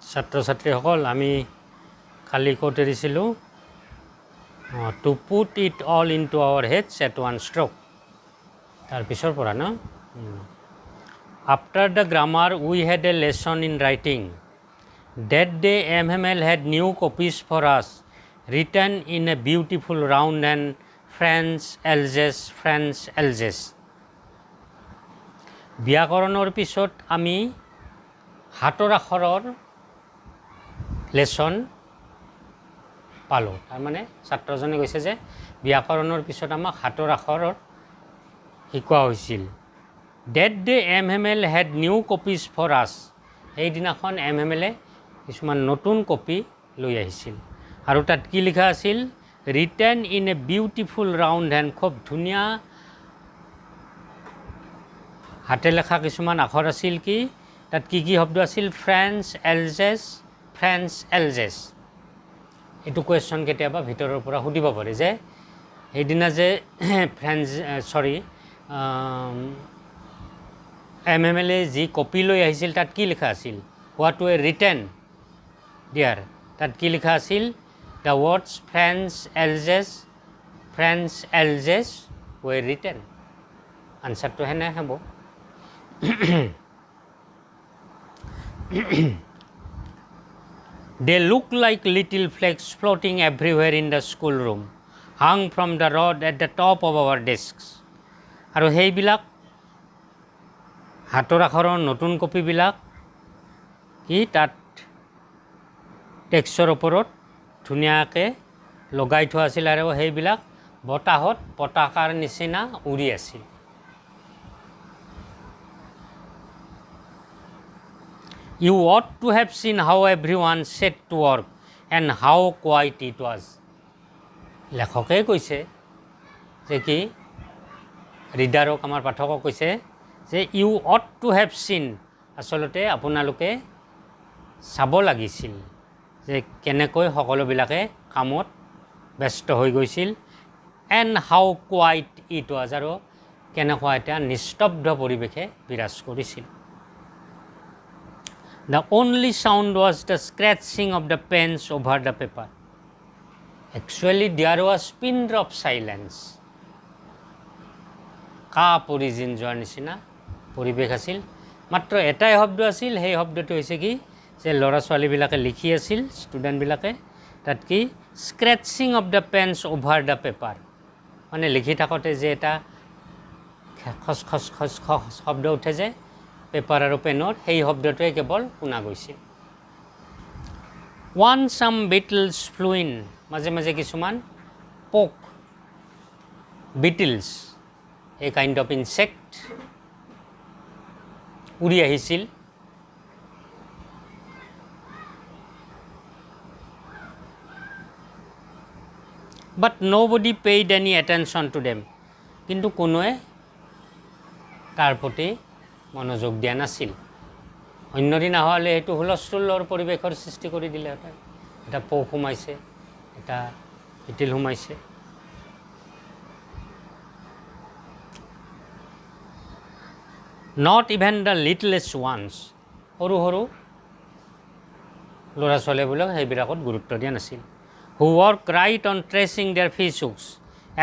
ছাত্ৰ ছাত্ৰীসকল আমি কালি ক'ত এৰিছিলোঁ to put it all into our heads at one stroke তাৰ পিছৰ পৰা ন after the grammar we had a lesson in writing that day MML had new copies for us written in a beautiful round and French Alsace ব্যাকৰণৰ পিছত আমি হাতৰ আখৰৰ lesson পালোঁ তাৰমানে ছাত্ৰজনে কৈছে যে ব্যাকৰণৰ পিছত আমাক হাতৰ আখৰৰ শিকোৱা হৈছিল that day MML had new copies for us সেইদিনাখন MML কিছুমান নতুন কপি লৈ আহিছিল আৰু তাত কি লিখা আছিল written in a beautiful round hand খুব ধুনীয়া হাতে লেখা কিছুমান আখৰ আছিল কি তাত কি কি শব্দ আছিল ফ্ৰেঞ্চ এলজেছ এইটো কুৱেশ্যন কেতিয়াবা ভিতৰৰ পৰা সুধিব পাৰে যে সেইদিনা যে MML যি কপি লৈ আহিছিল তাত কি লিখা আছিল হোৱাট ৱে ৰিটেন দিয়াৰ তাত কি লিখা আছিল the words French Alsace were written আনচাৰটো হেনে হ'ব They look like little flakes floating everywhere in the schoolroom, hung from the rod at the top of our desks. আৰু সেইবিলাক হাতৰ আখৰৰ নতুন কপিবিলাক কি তাত টেক্সৰ ওপৰত ধুনীয়াকৈ লগাই থোৱা আছিল আৰু সেইবিলাক বতাহত পতাকাৰ নিচিনা উৰি আছিল You ought to have seen how everyone set to work and how quiet it was. লেখকে কৈছে যে কি ৰিডাৰক আমাৰ পাঠকক কৈছে যে U ought to have seen আচলতে আপোনালোকে চাব লাগিছিল যে কেনেকৈ সকলোবিলাকে কামত ব্যস্ত হৈ গৈছিল and how quiet it was আৰু কেনেকুৱা এটা নিস্তব্ধ পৰিৱেশে বিৰাজ কৰিছিল The only sound was the scratching of the pens over the paper. Actually, there was pin drop silence. কা পৰিজিন যোৱাৰ নিচিনা পৰিৱেশ আছিল মাত্ৰ এটাই শব্দ আছিল সেই শব্দটো হৈছে কি যে ল'ৰা ছোৱালীবিলাকে লিখি আছিল ষ্টুডেণ্টবিলাকে তাত কি scratching of the pens over the paper মানে লিখি থাকোঁতে যে এটা খচ খচ খচ খচ শব্দ উঠে যে পেপাৰ আৰু পেনৰ সেই শব্দটোৱে কেৱল শুনা গৈছিল some beetles flew in মাজে মাজে কিছুমান পোক beetles a kind of insect উৰি আহিছিল but nobody paid any attention to them কিন্তু কোনোৱে তাৰ প্ৰতি মনোযোগ দিয়া নাছিল অন্যদিনা হ'লে এইটো হুলস্থুলৰ পৰিৱেশৰ সৃষ্টি কৰি দিলেহেঁতেন এটা পোক সোমাইছে এটা বিটিল সোমাইছে not even the littlest ones সৰু সৰু ল'ৰা ছোৱালীবিলাক সেইবিলাকত গুৰুত্ব দিয়া নাছিল who worked right on tracing their fishhooks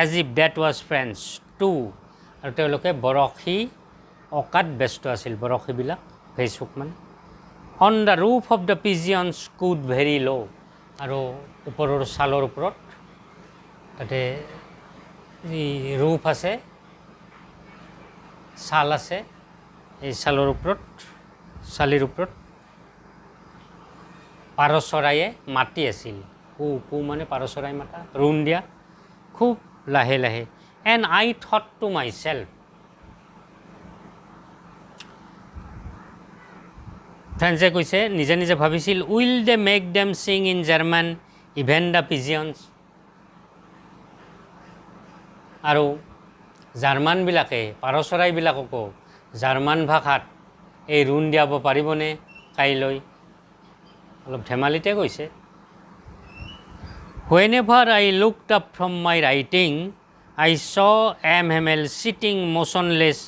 as if that was French too আৰু তেওঁলোকে বৰশী অকাত ব্যস্ত আছিল বৰশীবিলাক ফেচবুক মানে on the roof of the pigeons stood very low আৰু ওপৰৰ ছালৰ ওপৰত তাতে যি ৰূপ আছে ছাল আছে এই ছালৰ ওপৰত ছালিৰ ওপৰত পাৰ চৰাইয়ে মাতি আছিল কু কু মানে পাৰ চৰাই মাতা ৰুণ দিয়া খুব লাহে লাহে and I thought to myself ফ্ৰেঞ্চে কৈছে নিজে নিজে ভাবিছিল উইল দে মেক দেম চিং ইন জাৰ্মান ইভেন দ্য পিজিয়নছ আৰু জাৰ্মানবিলাকে পাৰ চৰাইবিলাককো জাৰ্মান ভাষাত এই ৰুণ দিয়াব পাৰিবনে কাইলৈ অলপ ধেমালিতে কৈছে whenever I looked up from my writing I saw M. Hamel sitting motionless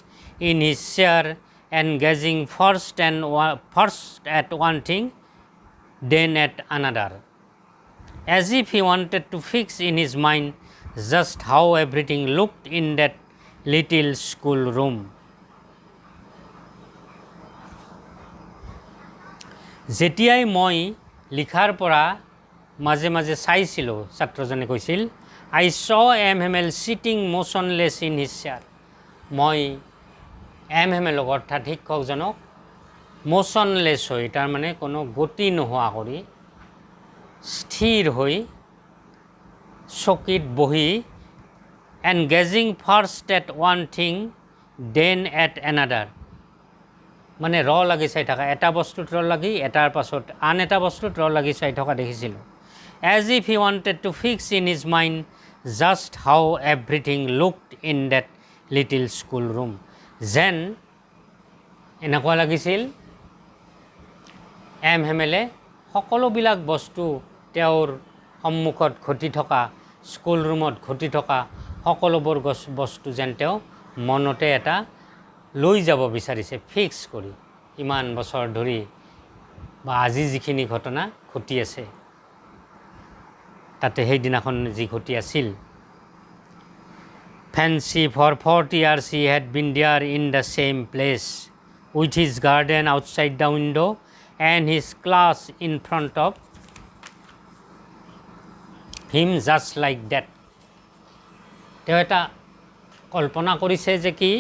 in his chair and gazing first at one thing, then at another, as if he wanted to fix in his mind just how everything looked in that little school room. যেতিয়াই মই লিখাৰ পৰা মাজে মাজে চাইছিলোঁ, ছাত্ৰজনে কৈছিল, I saw M. Hamel sitting motionless in his chair. মই M. Hamelক অৰ্থাৎ শিক্ষকজনক motionless হৈ, তাৰমানে কোনো গতি নোহোৱা কৰি, স্থিৰ হৈ চকীত বহি and gazing first at one thing, then at another, মানে লাগি চাই থকা, এটা বস্তুত লাগি এটাৰ পাছত আন এটা বস্তুত লাগি চাই থকা দেখিছিলোঁ। As if he wanted to fix in his mind just how everything looked in that little school room. যেন এনেকুৱা লাগিছিল এম হেমেলে সকলোবিলাক বস্তু তেওঁৰ সন্মুখত ঘটি থকা, স্কুল ৰুমত ঘটি থকা সকলোবোৰ বস্তু যেন তেওঁ মনতে এটা লৈ যাব বিচাৰিছে, ফিক্স কৰি, ইমান বছৰ ধৰি বা আজি যিখিনি ঘটনা ঘটি আছে তাতে সেইদিনাখন যি ঘটি আছিল। Fancy for 40 years he had been there in the same place, with his garden outside the window and his class in front of him just like that. তেওঁ এটা কল্পনা কৰিছে যে কি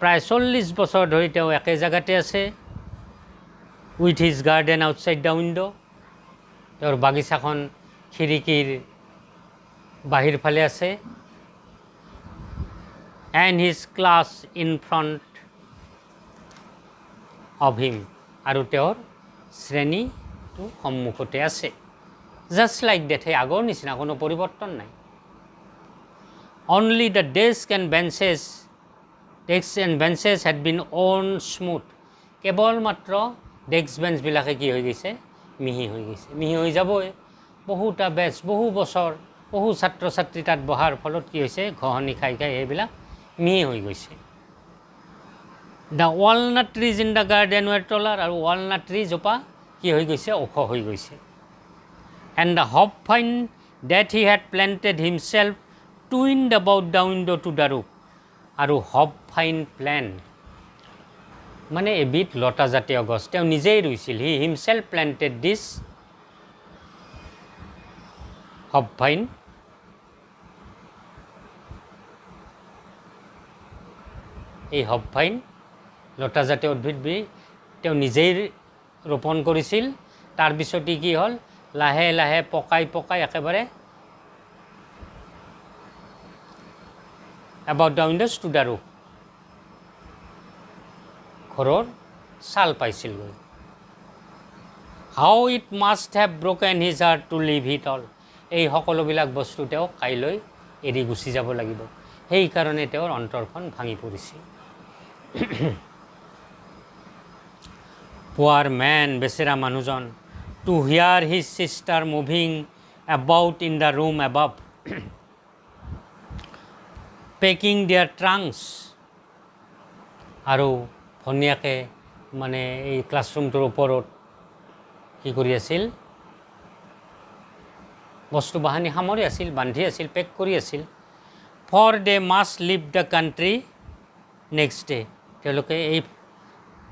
প্ৰায় 40 বছৰ ধৰি তেওঁ একে জায়গাতে আছে, with his garden outside the window, তেওঁৰ বাগিচাখন খিৰিকীৰ বাহিৰ ফালে আছে, and his class in front of him, আৰু তেওঁৰ শ্ৰেণীটো সন্মুখতে আছে, just like that, সেই আগৰ নিচিনা কোনো পৰিৱৰ্তন নাই। Only the desks and benches had been worn smooth. কেৱল মাত্ৰ ডেস্ক বেঞ্চবিলাকে কি হৈ গৈছে, মিহি হৈ গৈছে, মিহি হৈ যাবই, বহুটা বেঞ্চ, বহু বছৰ বহু ছাত্ৰ ছাত্ৰী তাত বহাৰ ফলত কি হৈছে, ঘঁহনি খাই খাই এইবিলাক মিহি হৈ গৈছে। The walnut trees in the garden were taller, আৰু walnut tree জোপা কি হৈ গৈছে, ওখ হৈ গৈছে। And the hopvine that he had planted himself twined about the window to the roof, আৰু hopvine plant মানে এবিধ লতা জাতীয় গছ, তেওঁ নিজেই ৰুইছিল। He himself planted this hopvine, এই হপভাইন লতা জাতীয় উদ্ভিদবিধ তেওঁ নিজেই ৰোপণ কৰিছিল। তাৰপিছত কি হ'ল, লাহে লাহে পকাই পকাই একেবাৰে about the windows to the roof, ঘৰৰ ছাল পাইছিলগৈ। How it must have broken his heart to leave it all, এই সকলোবিলাক বস্তু তেওঁ কাইলৈ এৰি গুচি যাব লাগিব, সেইকাৰণে তেওঁৰ অন্তৰখন ভাঙি পৰিছিল। Poor man, বেচেৰা মানুহজন, to hear his sister moving about in the room above, packing their trunks, আৰু ভনীয়াকে মানে এই ক্লাছৰুমটোৰ ওপৰত কি কৰি আছিল, বস্তু বাহানি সামৰি আছিল, বান্ধি আছিল, পেক কৰি আছিল। For they must leave the country next day, তেওঁলোকে এই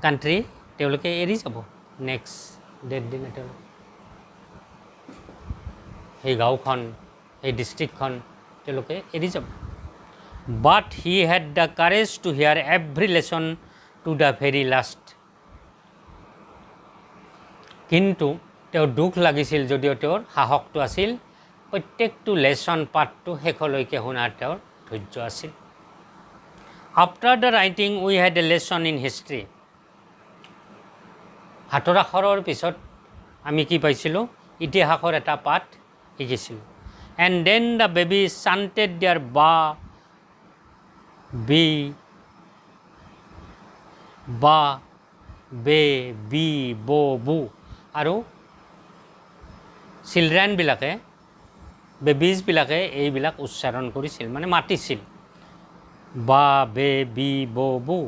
কাণ্ট্ৰি তেওঁলোকে এৰি যাব, নেক্সট ডেট দিনা তেওঁলোকে সেই গাঁওখন, সেই ডিষ্ট্ৰিক্টখন তেওঁলোকে এৰি যাব। But he had the courage to hear every lesson to the very last, কিন্তু তেওঁৰ দুখ লাগিছিল যদিও তেওঁৰ সাহসটো আছিল, প্ৰত্যেকটো লেচন পাঠটো শেষলৈকে শুনাৰ তেওঁৰ ধৈৰ্য আছিল। After the writing we had a lesson in history, হাতৰ আখৰৰ পিছত আমি কি পাইছিলোঁ, ইতিহাসৰ এটা পাঠ শিকিছিলোঁ। And then the babies chanted their ba, be, ba, be, bi, bo, bu, আৰু চিলড্ৰেনবিলাকে বেবিজবিলাকে এইবিলাক উচ্চাৰণ কৰিছিল, মানে মাতিছিল। বা বে বি বো বু।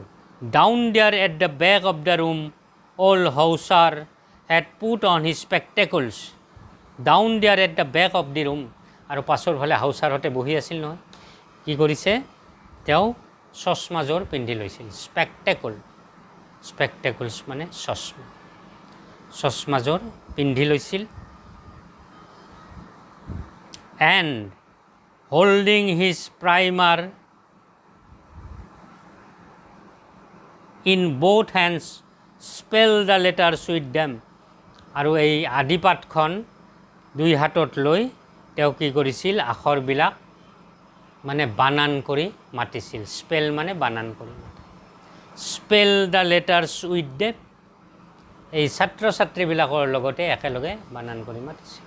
Down there at the back of the room old Hauser had put on his spectacles. Down there at the back of the room. আৰু পাছৰ ফালে হাউচাৰহঁতে বহি আছিল নহয়, কি কৰিছে, তেওঁ চশমাযোৰ পিন্ধি লৈছিল। স্পেক্টেকলছ মানে চশমা, চশমাযোৰ পিন্ধি লৈছিল। And holding his primer in both hands spell the letters with them. আৰু এই আদিপাঠখন দুই হাতত লৈ তেওঁ কি কৰিছিল, আখৰবিলাক মানে বানান কৰি মাতিছিল। স্পেল মানে বানান কৰি মাতে। Spell the letters with them, এই ছাত্ৰ ছাত্ৰীবিলাকৰ লগতে একেলগে বানান কৰি মাতিছিল।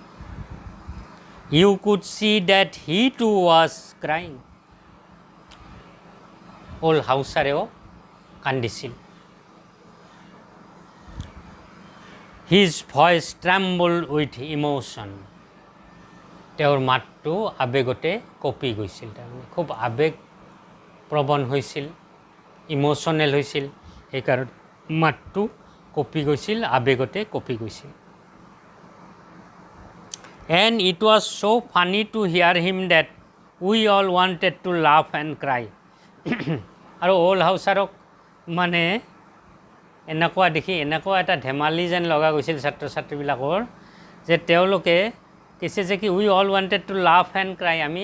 You could see that he too was crying. Old হাউচাৰেও কান্দিছিল। His voice tremble with emotion. তেওঁৰ মাতটো আৱেগতে কঁপি গৈছিল, তাৰমানে খুব আৱেগপ্ৰৱণ হৈছিল, ইম'শ্যনেল হৈছিল, সেইকাৰণে মাতটো কঁপি গৈছিল, আৱেগতে কঁপি গৈছিল। And it was so' funny to hear him that we all wanted to laugh and cry. আৰু অল হাউচাৰক মানে এনেকুৱা দেখি এনেকুৱা এটা ধেমালি যেন লগা গৈছিল ছাত্ৰ ছাত্ৰীবিলাকৰ, যে তেওঁলোকে কৈছে যে কি we all wanted to laugh and cry, আমি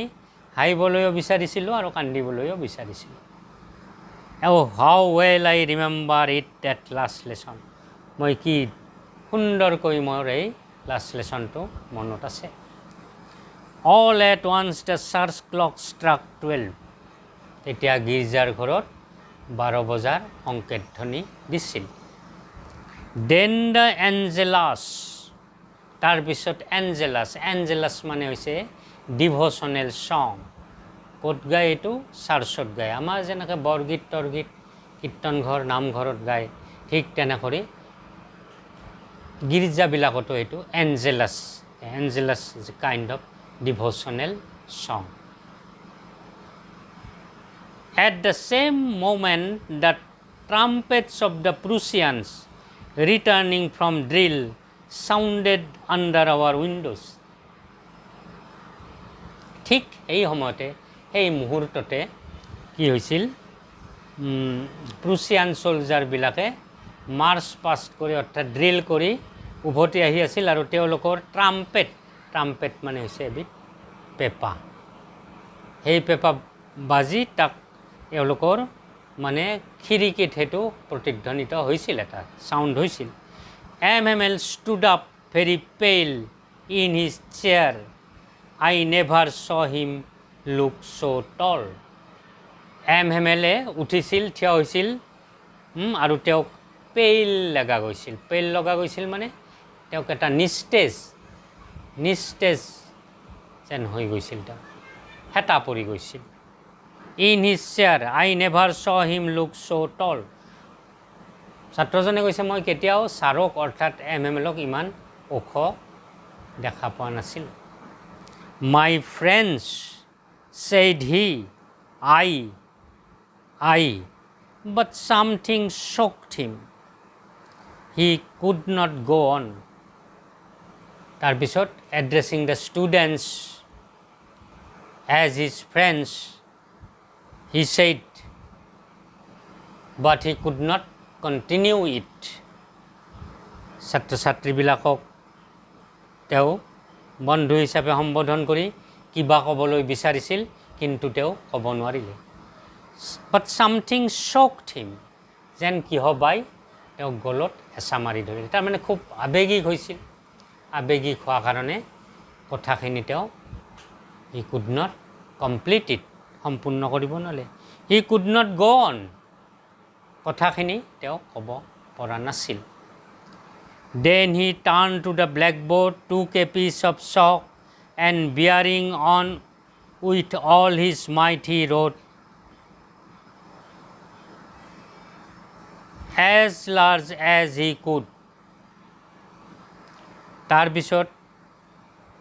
হাঁহিবলৈও বিচাৰিছিলোঁ আৰু কান্দিবলৈও বিচাৰিছিলোঁ। How well I remember it that last lesson. মই কি সুন্দৰকৈ মোৰ এই লাষ্ট লেচনটো মনত আছে। All at once the church clock struck 12। তেতিয়া গীৰ্জাৰ ঘৰত 12 বজাৰ সংকেত ধ্বনি দিছিল। Then the Angelus. তাৰপিছত এঞ্জেলাছ মানে হৈছে ডিভ'চনেল ছং। ক'ত গায় এইটো? চাৰ্চত গায়। আমাৰ যেনেকৈ বৰগীত তৰগীত কীৰ্তনঘৰ নামঘৰত গায়, ঠিক তেনেকৈ গীৰ্জাবিলাকতো এইটো Angelus is a kind of devotional song. At the same moment, the trumpets of the Prussians returning from drill sounded under our windows. ঠিক এই সময়তে, সেই মুহূৰ্ততে কি হৈছিল, প্ৰুছিয়ান চলজাৰবিলাকে মাৰ্চ পাষ্ট কৰি অৰ্থাৎ ড্ৰিল কৰি উভতি আহি আছিল, আৰু তেওঁলোকৰ ট্ৰাম্পেট মানে হৈছে এবিধ পেঁপা, সেই পেঁপা বাজি তাক এওঁলোকৰ মানে খিৰিকীত সেইটো প্ৰতিধ্বনিত হৈছিল, এটা চাউণ্ড হৈছিল। এল stood up very pale in his chair, I never saw him look so' tall. এলে উঠিছিল, থিয় হৈছিল, আৰু তেওঁক পেইল লগা গৈছিল মানে তেওঁক এটা নিস্তেজ যেন হৈ গৈছিল, তেওঁ হেতা পৰি গৈছিল। In his chair I never saw him look so' tall. ছাত্ৰজনে কৈছে, মই কেতিয়াও ছাৰক অৰ্থাৎ এলক ইমান ওখ দেখা পোৱা নাছিলোঁ। My friends said he I but something shocked him, he could not go' on. তাৰপিছত addressing the students as his friends, he said, but he could not continue it. ছাত্ৰ ছাত্ৰীবিলাকক তেওঁ বন্ধু হিচাপে সম্বোধন কৰি কিবা ক'বলৈ বিচাৰিছিল, কিন্তু তেওঁ ক'ব নোৱাৰিলে। বাট ছামথিং শ্বকড হিম, যেন কিহবাই তেওঁক গলত হেঁচা মাৰি ধৰিলে। তাৰমানে খুব আৱেগিক হৈছিল, আৱেগিক হোৱাৰ কাৰণে কথাখিনি তেওঁ he could not complete it, সম্পূৰ্ণ কৰিব নোৱাৰে। He could not go' on, কথাখিনি তেওঁ ক'ব পৰা নাছিল। Then he turn to the blackboard, took a piece of chalk, and bearing on with all his might he wrote as large as he could. তাৰপিছত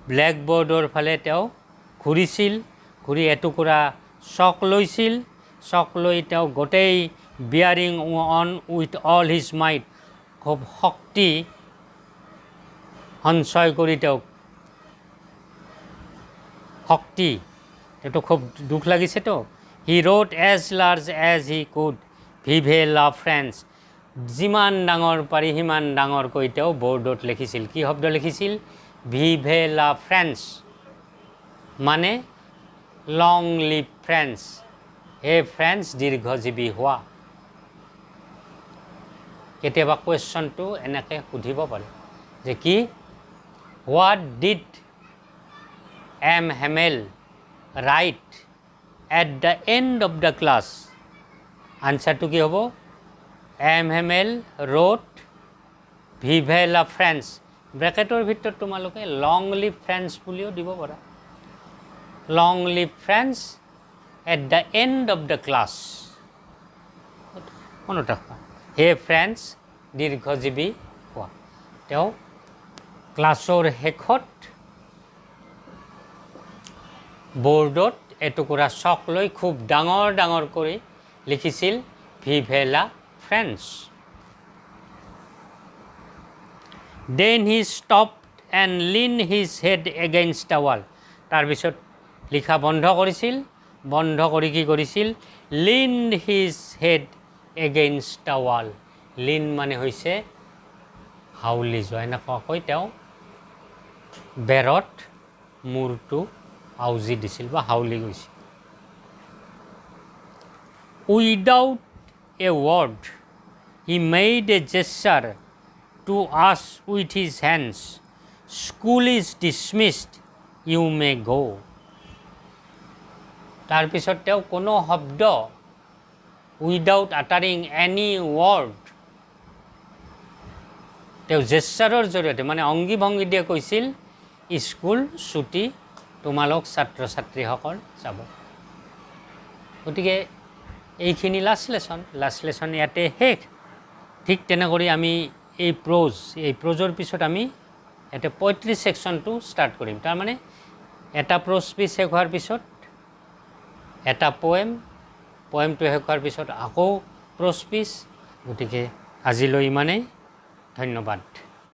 ব্লেকবোৰ্ডৰ ফালে তেওঁ ঘূৰিছিল, ঘূৰি এটুকুৰা চক লৈছিল, চক লৈ তেওঁ গোটেই bearing on with all his might, খুব শক্তি সঞ্চয় কৰি তেওঁক শক্তি, এইটো খুব দুখ লাগিছেতো। He wrote as large as he could vive la France, যিমান ডাঙৰ পাৰি সিমান ডাঙৰকৈ তেওঁ বৰ্ডত লিখিছিল। কি শব্দ লিখিছিল? ভিভে লা ফ্ৰেন্স, মানে লং লিভ ফ্ৰেন্স, হে ফ্ৰেন্স দীৰ্ঘজীৱী হোৱা। কেতিয়াবা কুৱেশ্যনটো এনেকৈ সুধিব পাৰে যে কি, what did M Hamel write at the end of the class? আনচাৰটো কি হ'ব? এম হেমেল ৰোট ভিভে লা ফ্ৰেন্স, ব্ৰেকেটৰ ভিতৰত তোমালোকে লং লিভ ফ্ৰেন্স বুলিও দিব পাৰা। Long live friends at the end of the class, মনত ৰাখবা। হে ফ্ৰেন্স দীৰ্ঘজীৱী হোৱা। তেওঁ ক্লাছৰ শেষত বৰ্ডত এটুকুৰা চক লৈ খুব ডাঙৰ ডাঙৰ কৰি লিখিছিল vive la France. Then he stopped and lean his head against the wall, তাৰপিছত লিখা বন্ধ কৰিছিল, বন্ধ কৰি কি কৰিছিল? Lean his head against the wall, lean মানে হৈছে হাউলি যোৱা, এনেকুৱাকৈ তেওঁ বেৰত মূৰটো আউজি দিছিল বা হাউলি গৈছিল। Without a word he made a gesture to us with his hands, school is dismissed you may go'. তাৰপিছত তেওঁ কোনো শব্দ, উইদাউট আটাৰিং এনি ৱৰ্ড, তেওঁ জেষ্টাৰৰ জৰিয়তে মানে অংগী ভংগী দিয়ে কৈছিল, স্কুল ছুটি, তোমালোক ছাত্ৰ ছাত্ৰীসকল যাব। গতিকে এইখিনি লাষ্ট লেচন ইয়াতে শেষ। ঠিক তেনেকৈ আমি এই প্ৰ'জৰ পিছত আমি ইয়াতে 35 ছেকশ্যনটো ষ্টাৰ্ট কৰিম। তাৰমানে এটা প্ৰ'জ পিচ শেষ হোৱাৰ পিছত এটা পয়েমটো শেষ হোৱাৰ পিছত আকৌ প্ৰ'জ পিচ। গতিকে আজিলৈ ইমানেই, ধন্যবাদ।